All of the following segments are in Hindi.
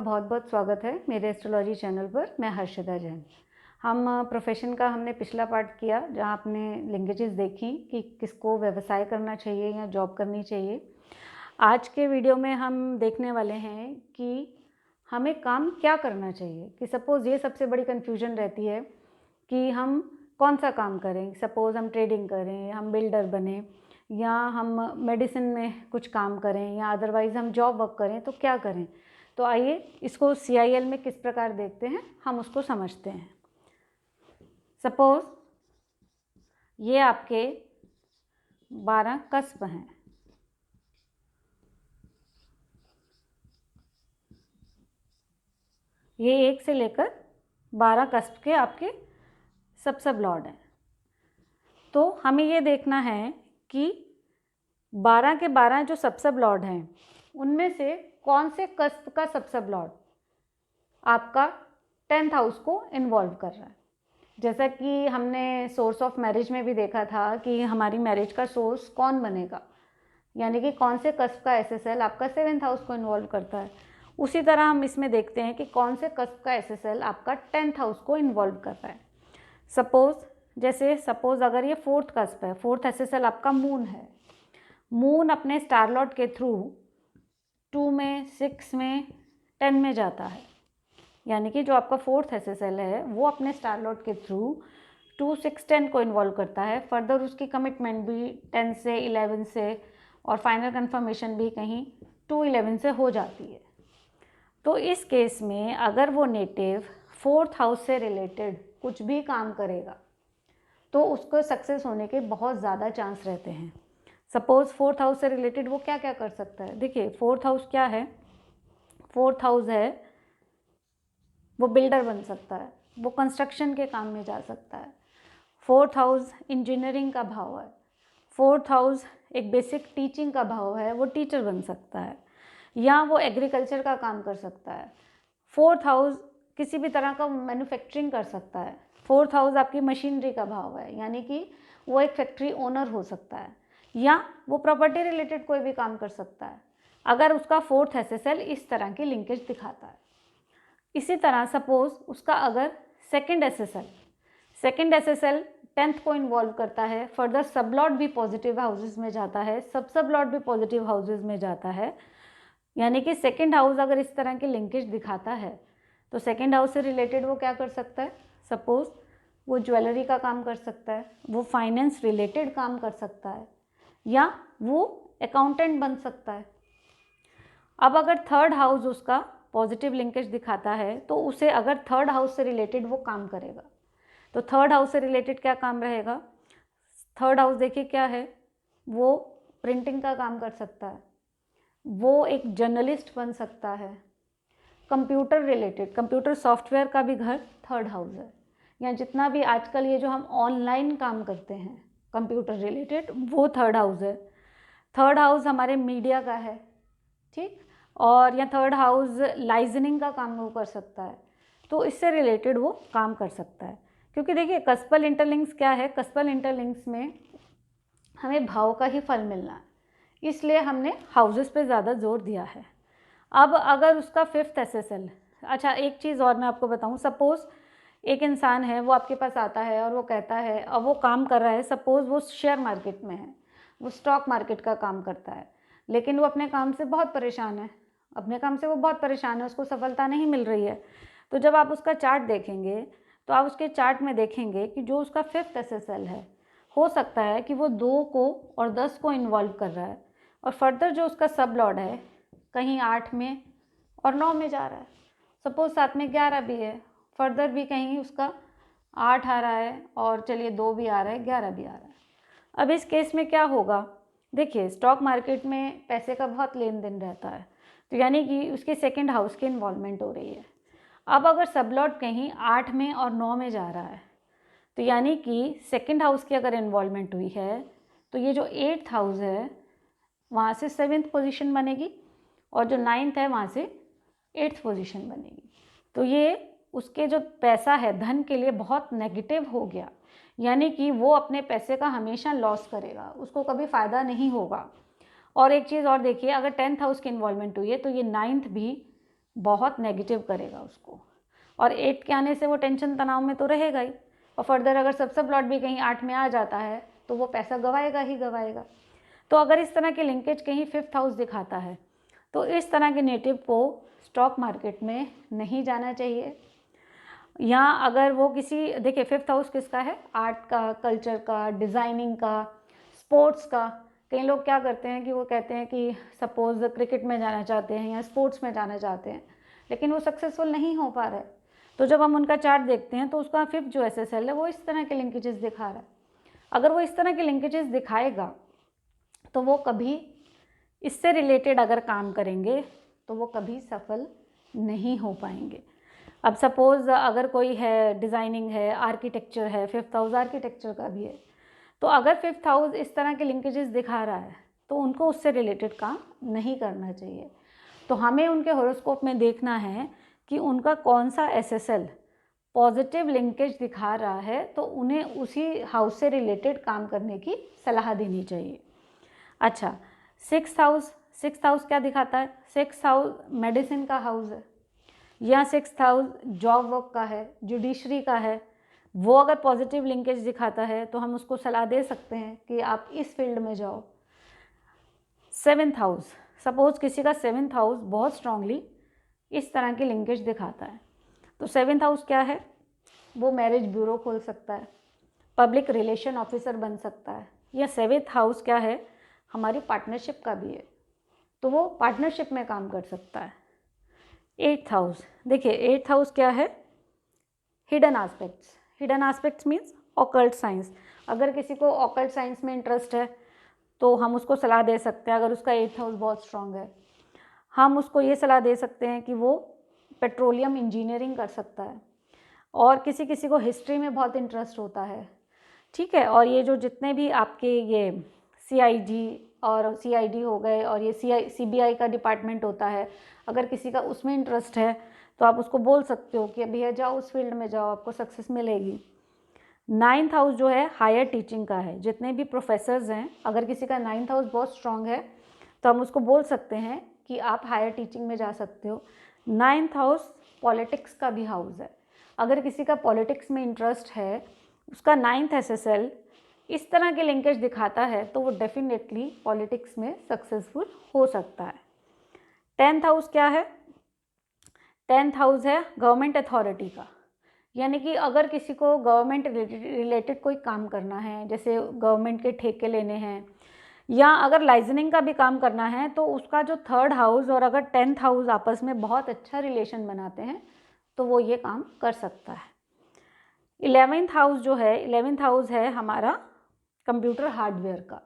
बहुत बहुत स्वागत है मेरे एस्ट्रोलॉजी चैनल पर। मैं हर्षिता जैन। हम प्रोफेशन का हमने पिछला पार्ट किया जहाँ आपने लिंकेजेस देखी कि किसको व्यवसाय करना चाहिए या जॉब करनी चाहिए। आज के वीडियो में हम देखने वाले हैं कि हमें काम क्या करना चाहिए। कि सपोज़ ये सबसे बड़ी कन्फ्यूजन रहती है कि हम कौन सा काम करें। सपोज़ हम ट्रेडिंग करें, हम बिल्डर बने, या हम मेडिसिन में कुछ काम करें, या अदरवाइज़ हम जॉब वर्क करें, तो क्या करें। तो आइए इसको CIL में किस प्रकार देखते हैं हम उसको समझते हैं। सपोज़ ये आपके 12 कस्ब हैं। ये 1 से लेकर 12 कस्ब के आपके सब लॉर्ड हैं। तो हमें ये देखना है कि 12 के 12 जो सब लॉर्ड हैं उनमें से कौन से कस्ब का सब लॉर्ड आपका 10th हाउस को इन्वॉल्व कर रहा है। जैसा कि हमने सोर्स ऑफ मैरिज में भी देखा था कि हमारी मैरिज का सोर्स कौन बनेगा, यानी कि कौन से कस्ब का SSL आपका 7th हाउस को इन्वॉल्व करता है। उसी तरह हम इसमें देखते हैं कि कौन से कस्ब का SSL आपका 10th हाउस को इन्वॉल्व कर रहा है। सपोज अगर ये 4th कस्ब है, 4th SSL आपका मून है। मून अपने स्टार लॉर्ड के थ्रू 2 में, 6 में, 10 में जाता है, यानी कि जो आपका 4th SSL है वो अपने स्टार लॉर्ड के थ्रू 2, 6, 10 को इन्वॉल्व करता है। फर्दर उसकी कमिटमेंट भी 10 से 11 से और फाइनल कंफर्मेशन भी कहीं 2, 11 से हो जाती है। तो इस केस में अगर वो नेटिव 4th हाउस से रिलेटेड कुछ भी काम करेगा तो उसको सक्सेस होने के बहुत ज़्यादा चांस रहते हैं। सपोज़ 4th हाउस से रिलेटेड वो क्या क्या कर सकता है। देखिए 4th हाउस क्या है। 4th हाउस है वो बिल्डर बन सकता है, वो कंस्ट्रक्शन के काम में जा सकता है। 4th हाउस इंजीनियरिंग का भाव है। 4th हाउस एक बेसिक टीचिंग का भाव है, वो टीचर बन सकता है, या वो एग्रीकल्चर का काम कर सकता है। 4th हाउस किसी भी तरह का मैन्युफैक्चरिंग कर सकता है। 4th हाउस आपकी मशीनरी का भाव है, यानी कि वो एक फैक्ट्री ओनर हो सकता है, या वो प्रॉपर्टी रिलेटेड कोई भी काम कर सकता है अगर उसका 4th SSL इस तरह की लिंकेज दिखाता है। इसी तरह सपोज उसका अगर सेकंड SSL 10th को इन्वॉल्व करता है, फर्दर सब लॉर्ड भी पॉजिटिव हाउसेज में जाता है, सब लॉर्ड भी पॉजिटिव हाउसेज में जाता है, यानी कि सेकंड हाउस अगर इस तरह की लिंकेज दिखाता है तो सेकंड हाउस से रिलेटेड वो क्या कर सकता है। सपोज वो ज्वेलरी का काम कर सकता है, वो फाइनेंस रिलेटेड काम कर सकता है, या वो अकाउंटेंट बन सकता है। अब अगर 3rd हाउस उसका पॉजिटिव लिंकेज दिखाता है तो उसे अगर 3rd हाउस से रिलेटेड वो काम करेगा तो 3rd हाउस से रिलेटेड क्या काम रहेगा। 3rd हाउस देखिए क्या है, वो प्रिंटिंग का काम कर सकता है, वो एक जर्नलिस्ट बन सकता है, कंप्यूटर रिलेटेड, कंप्यूटर सॉफ्टवेयर का भी घर 3rd हाउस है, या जितना भी आजकल ये जो हम ऑनलाइन काम करते हैं कंप्यूटर रिलेटेड वो 3rd हाउस है। 3rd हाउस हमारे मीडिया का है, ठीक, और या 3rd हाउस लाइजनिंग का काम वो कर सकता है, तो इससे रिलेटेड वो काम कर सकता है। क्योंकि देखिए कस्पल इंटरलिंक्स क्या है, कस्पल इंटरलिंक्स में हमें भाव का ही फल मिलना है, इसलिए हमने हाउसेस पे ज़्यादा जोर दिया है। अब अगर उसका 5th SSL, अच्छा एक चीज़ और मैं आपको बताऊं, सपोज़ एक इंसान है वो आपके पास आता है और वो कहता है, अब वो काम कर रहा है, सपोज़ वो शेयर मार्केट में है, वो स्टॉक मार्केट का काम करता है, लेकिन वो अपने काम से बहुत परेशान है, उसको सफलता नहीं मिल रही है। तो जब आप उसका चार्ट देखेंगे तो आप उसके चार्ट में देखेंगे कि जो उसका 5th SSL है, हो सकता है कि वो 2 को और 10 को इन्वॉल्व कर रहा है, और फर्दर जो उसका सब लॉर्ड है कहीं 8 में और 9 में जा रहा है, सपोज 7 में 11 भी है, फर्दर भी कहीं उसका 8 आ रहा है, और चलिए 2 भी आ रहा है, 11 भी आ रहा है। अब इस केस में क्या होगा, देखिए स्टॉक मार्केट में पैसे का बहुत लेन देन रहता है, तो यानी कि उसके सेकंड हाउस की इन्वॉल्वमेंट हो रही है। अब अगर सब लॉर्ड कहीं 8 में और 9 में जा रहा है तो यानी कि सेकंड हाउस की अगर इन्वॉल्वमेंट हुई है तो ये जो 8th हाउस है वहाँ से 7th पोजीशन बनेगी, और जो 9th है वहाँ से 8th पोजीशन बनेगी। तो ये उसके जो पैसा है धन के लिए बहुत नेगेटिव हो गया, यानी कि वो अपने पैसे का हमेशा लॉस करेगा, उसको कभी फ़ायदा नहीं होगा। और एक चीज़ और देखिए, अगर 10th हाउस की इन्वॉल्वमेंट हुई है तो ये 9th भी बहुत नेगेटिव करेगा उसको, और 8 के आने से वो टेंशन तनाव में तो रहेगा ही, और फर्दर अगर सब प्लॉट भी कहीं 8 में आ जाता है तो वो पैसा गवाएगा ही गवाएगा। तो अगर इस तरह के लिंकेज कहीं 5th हाउस दिखाता है तो इस तरह के नेटिव को स्टॉक मार्केट में नहीं जाना चाहिए। या अगर वो किसी, देखिए 5th हाउस किसका है, आर्ट का, कल्चर का, डिज़ाइनिंग का, स्पोर्ट्स का। कई लोग क्या करते हैं कि वो कहते हैं कि सपोज़ क्रिकेट में जाना चाहते हैं या स्पोर्ट्स में जाना चाहते हैं, लेकिन वो सक्सेसफुल नहीं हो पा रहा है। तो जब हम उनका चार्ट देखते हैं तो उसका 5th जो SSL है वो इस तरह के लिंकेजेस दिखा रहा है। अगर वो इस तरह के लिंकेजेस दिखाएगा तो वो कभी इससे रिलेटेड अगर काम करेंगे तो वो कभी सफल नहीं हो पाएंगे। अब सपोज़ अगर कोई है, डिज़ाइनिंग है, आर्किटेक्चर है, 5th हाउस आर्किटेक्चर का भी है, तो अगर 5th हाउस इस तरह के लिंकेजेस दिखा रहा है तो उनको उससे रिलेटेड काम नहीं करना चाहिए। तो हमें उनके हॉरोस्कोप में देखना है कि उनका कौन सा SSL पॉजिटिव लिंकेज दिखा रहा है, तो उन्हें उसी हाउस से रिलेटेड काम करने की सलाह देनी चाहिए। अच्छा, 6th हाउस क्या दिखाता है? 6th हाउस मेडिसिन का हाउस है, या 6th हाउस जॉब वर्क का है, जुडिशरी का है। वो अगर पॉजिटिव लिंकेज दिखाता है तो हम उसको सलाह दे सकते हैं कि आप इस फील्ड में जाओ। 7th हाउस, सपोज किसी का 7th हाउस बहुत स्ट्रांगली इस तरह की लिंकेज दिखाता है, तो 7th हाउस क्या है? वो मैरिज ब्यूरो खोल सकता है, पब्लिक रिलेशन ऑफिसर बन सकता है, या 7th हाउस क्या है? हमारी पार्टनरशिप का भी है, तो वो पार्टनरशिप में काम कर सकता है। 8th हाउस, देखिए 8th हाउस क्या है? Hidden aspects. Hidden aspects means occult science. अगर किसी को ऑकल्ट साइंस में इंटरेस्ट है तो हम उसको सलाह दे सकते हैं, अगर उसका 8th हाउस बहुत स्ट्रांग है, हम उसको ये सलाह दे सकते हैं कि वो पेट्रोलियम इंजीनियरिंग कर सकता है। और किसी किसी को हिस्ट्री में बहुत इंटरेस्ट होता है, ठीक है, और ये जो जितने भी आपके ये CIG और CID हो गए, और ये CBI का डिपार्टमेंट होता है, अगर किसी का उसमें इंटरेस्ट है तो आप उसको बोल सकते हो कि भैया जाओ उस फील्ड में जाओ, आपको सक्सेस मिलेगी। 9th हाउस जो है हायर टीचिंग का है, जितने भी प्रोफेसर्स हैं, अगर किसी का 9th हाउस बहुत स्ट्रांग है तो हम उसको बोल सकते हैं कि आप हायर टीचिंग में जा सकते हो। 9th हाउस पॉलिटिक्स का भी हाउस है, अगर किसी का पॉलिटिक्स में इंटरेस्ट है, उसका 9th SSL इस तरह के लिंकेज दिखाता है तो वो डेफिनेटली पॉलिटिक्स में सक्सेसफुल हो सकता है। 10th हाउस क्या है? 10th हाउस है गवर्नमेंट अथॉरिटी का, यानी कि अगर किसी को गवर्नमेंट रिलेटेड कोई काम करना है, जैसे गवर्नमेंट के ठेके लेने हैं, या अगर लाइजनिंग का भी काम करना है, तो उसका जो 3rd हाउस और अगर 10th हाउस आपस में बहुत अच्छा रिलेशन बनाते हैं तो वो ये काम कर सकता है। 11th हाउस जो है, 11th हाउस है हमारा कंप्यूटर हार्डवेयर का,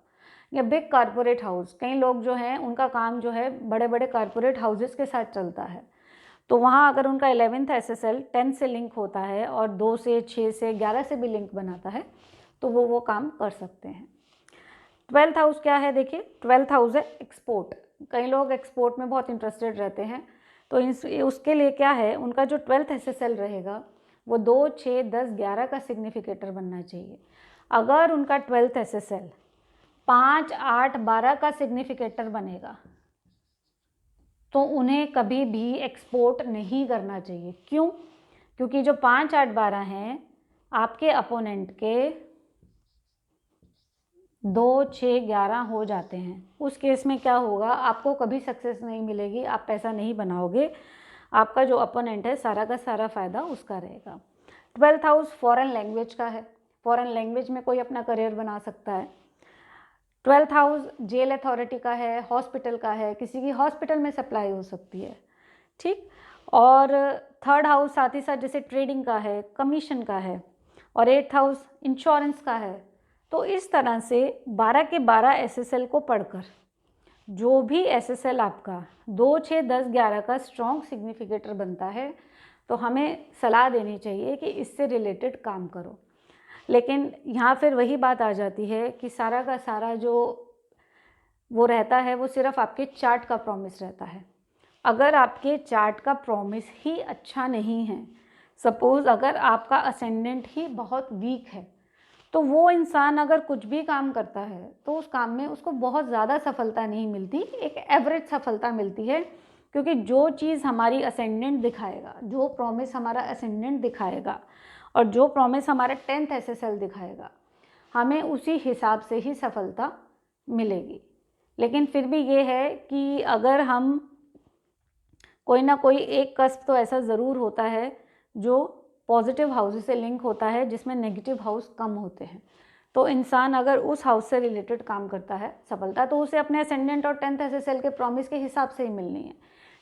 या बिग कॉरपोरेट हाउस। कई लोग जो हैं उनका काम जो है बड़े बड़े कॉरपोरेट हाउसेस के साथ चलता है, तो वहाँ अगर उनका 11th SSL 10 से लिंक होता है और 2 से 6 से 11 से भी लिंक बनाता है तो वो काम कर सकते हैं। 12th हाउस क्या है? देखिए 12th हाउस है एक्सपोर्ट। कई लोग एक्सपोर्ट में बहुत इंटरेस्टेड रहते हैं, तो उसके लिए क्या है, उनका जो 12th SSL रहेगा वो 2, 6, 10, 11 का सिग्निफिकेटर बनना चाहिए। अगर उनका 12th SSL 5, 8, 12 का सिग्निफिकेटर बनेगा तो उन्हें कभी भी एक्सपोर्ट नहीं करना चाहिए। क्यों? क्योंकि जो 5, 8, 12 हैं आपके अपोनेंट के 2, 6, 11 हो जाते हैं, उस केस में क्या होगा, आपको कभी सक्सेस नहीं मिलेगी, आप पैसा नहीं बनाओगे, आपका जो अपोनेंट है सारा का सारा फ़ायदा उसका रहेगा। 12th हाउस फॉरेन लैंग्वेज का है, फॉरेन लैंग्वेज में कोई अपना करियर बना सकता है। 12th हाउस जेल अथॉरिटी का है, हॉस्पिटल का है, किसी की हॉस्पिटल में सप्लाई हो सकती है, ठीक। और 3rd हाउस साथ ही साथ जैसे ट्रेडिंग का है, कमीशन का है, और 8th हाउस इंश्योरेंस का है। तो इस तरह से 12 के 12 SSL को पढ़कर जो भी SSL आपका 2, 6, 10, 11 का स्ट्रॉन्ग सिग्निफिकेटर बनता है तो हमें सलाह देनी चाहिए कि इससे रिलेटेड काम करो। लेकिन यहाँ फिर वही बात आ जाती है कि सारा का सारा जो वो रहता है वो सिर्फ आपके चार्ट का प्रॉमिस रहता है। अगर आपके चार्ट का प्रॉमिस ही अच्छा नहीं है, सपोज़ अगर आपका असेंडेंट ही बहुत वीक है, तो वो इंसान अगर कुछ भी काम करता है तो उस काम में उसको बहुत ज़्यादा सफलता नहीं मिलती, एक एवरेज सफलता मिलती है, क्योंकि जो चीज़ हमारी असेंडेंट दिखाएगा, जो प्रॉमिस हमारा असेंडेंट दिखाएगा और जो प्रॉमिस हमारा 10th SSL दिखाएगा, हमें उसी हिसाब से ही सफलता मिलेगी। लेकिन फिर भी ये है कि अगर हम कोई ना कोई एक कस्प तो ऐसा ज़रूर होता है जो पॉजिटिव हाउस से लिंक होता है, जिसमें नेगेटिव हाउस कम होते हैं। तो इंसान अगर उस हाउस से रिलेटेड काम करता है, सफलता तो उसे अपने असेंडेंट और 10th SSL के प्रॉमिस के हिसाब से ही मिलनी है,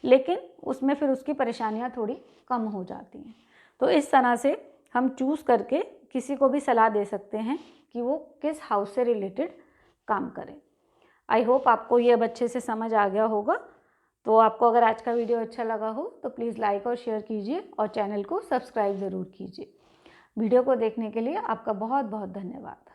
लेकिन उसमें फिर उसकी परेशानियां थोड़ी कम हो जाती हैं। तो इस तरह से हम चूज़ करके किसी को भी सलाह दे सकते हैं कि वो किस हाउस से रिलेटेड काम करें। आई होप आपको ये अब अच्छे से समझ आ गया होगा। तो आपको अगर आज का वीडियो अच्छा लगा हो तो प्लीज़ लाइक और शेयर कीजिए और चैनल को सब्सक्राइब ज़रूर कीजिए। वीडियो को देखने के लिए आपका बहुत बहुत धन्यवाद।